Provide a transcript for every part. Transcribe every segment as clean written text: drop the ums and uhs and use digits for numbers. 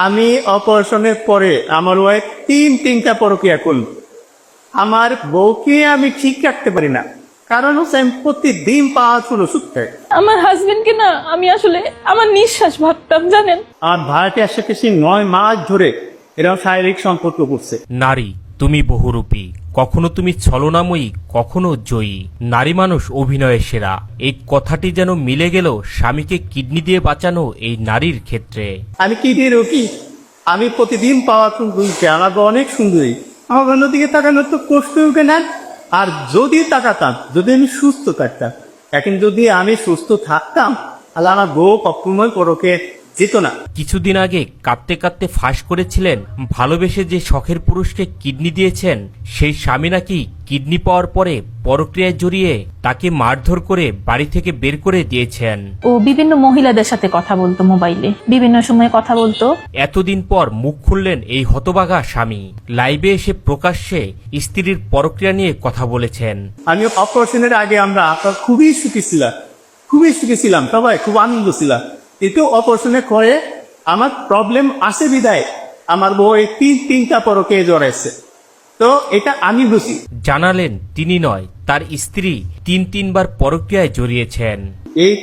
আমি অপারেশনের পরে আমার ওয়াইফ তিনটা পরকীয়া করল। আমার বউকে আমি ঠিক রাখতে পারি না, কারণ হচ্ছে আমি প্রতিদিন পাওয়ারফুল ওষুধ খাই। আমার হাজবেন্ডকে না আমি আসলে আমার নিঃশ্বাস ভাবতাম, জানেন। আমার ভাড়াটে আসাকে 9 মাস ধরে এরকম শারীরিক সম্পর্ক করছে। নারী তুমি বহুরূপী, কখনো তুমি ছলনাময়ী, কখনো জয়ী। নারী মানুষ অভিনয়ের সেরা। এই কথাটি যেন মিলে গেল স্বামীকে কিডনি দিয়ে বাঁচানো এই নারীর ক্ষেত্রে। আমি কি দিয়ে রকি, আমি প্রতিদিন পাওয়ারফুল দুইটা, আমার বউ অনেক সুন্দরী, আমার অন্যদিকে তাকানোর তো কষ্ট উঠে না। আর যদি তাকাতাম, যদি আমি সুস্থ থাকতাম, এখন যদি আমি সুস্থ থাকতাম তাহলে আমার বউ কখনোই পরকে যেত না। কিছুদিন আগে কাঁদতে কাঁদতে ফাঁস করেছিলেন ভালোবেসে যে শখের পুরুষকে কিডনি দিয়েছেন সেই স্বামী নাকি কিডনি পাওয়ার পরে পরক্রিয়ায় জড়িয়ে তাকে মারধর করে বাড়ি থেকে বের করে দিয়েছেন। ও বিভিন্ন মহিলাদের সাথে কথা বলতো, মোবাইলে বিভিন্ন সময় কথা বলতো। এতদিন পর মুখ খুললেন এই হতবাগা স্বামী। লাইভে এসে প্রকাশ্যে স্ত্রীর পরক্রিয়া নিয়ে কথা বলেছেন। আমি অপারেশনের আগে আমরা খুবই সুখী ছিলাম, সবাই খুব আনন্দ ছিলাম। কিন্তু অপারেশনের পরে আমার প্রবলেম আসে বিদায় আমার বউ এই তিনটা পরকে জড়াইছে। তো এটা আমি বুঝি। জানালেন তিনি নয়, তার স্ত্রী তিনবার পরক্রিয়ায় জড়িয়েছেন। এই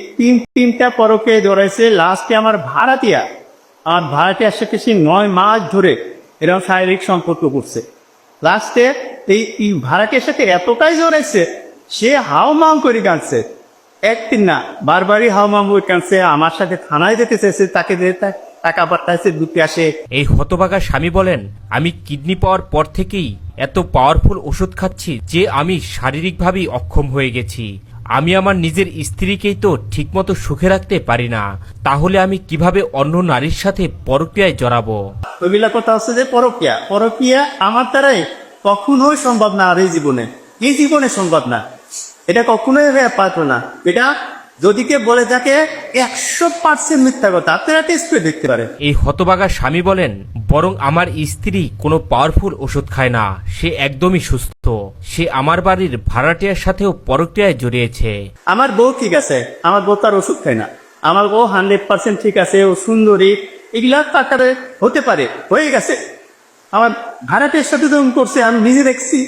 তিনটা পরকে জড়াইছে। লাস্টে আমার ভাড়াটিয়ার সাথে 9 মাস ধরে এরকম শারীরিক সম্পর্ক করছে। লাস্টে এই ভাড়াটিয়ার সাথে এতটাই জড়াইছে, সে হাউমাউ করে কাঁদছে। একদিন না, বারবারই হাউমাউ করে কাঁদছে। আমার সাথে থানায় যেতে চাইছে, তাকে টাকা পাঠাইছে, দুটি আসে। এই হতভাগা স্বামী বলেন, আমি কিডনি পাওয়ার পর থেকেই এত পাওয়ারফুল ওষুধ খাচ্ছি যে আমি শারীরিকভাবেই অক্ষম হয়ে গেছি। আমি আমার নিজের স্ত্রীকেই তো ঠিকমতো সুখে রাখতে পারি না, তাহলে আমি কিভাবে অন্য নারীর সাথে পরক্রিয়ায় জড়াবো? ওইগুলা কথা হচ্ছে যে পরক্রিয়া আমার দ্বারাই কখনোই সম্ভব না। আর এই জীবনে সম্ভব না, এটা কখনোই পারতো না। এটা যদি কে বলে থাকে 100% মিথ্যা কথা। আপনারা টেস্ট করে দেখতে পারে। এই হতভাগা স্বামী বলেন, বরং আমার স্ত্রী কোনো পাওয়ারফুল ওষুধ খায় না, সে একদমই সুস্থ। সে আমার বাড়ির ভাড়াটিয়ার সাথেও পরক্রিয়ায় জড়িয়েছে। আমার বউ ঠিক আছে, আমার বউ তার ওষুধ খায় না। আমার বউ 100% ঠিক আছে, ও সুন্দরী, এগুলা টাকারে হতে পারে, হয়ে গেছে। আমার ভাড়াটিয়ার সাথে যখন করছে আমি নিজে দেখছি,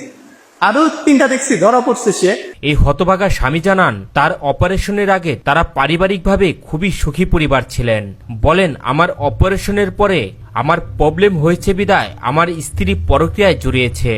আরো 3টা দেখছি, ধরা পড়ছে সে। এই হতভাগা স্বামী জানান, তার অপারেশনের আগে তারা পারিবারিকভাবে খুবই সুখী পরিবার ছিলেন। বলেন, আমার অপারেশনের পরে আমার প্রবলেম হয়েছে বিদায় আমার স্ত্রী পরক্রিয়ায় জড়িয়েছে।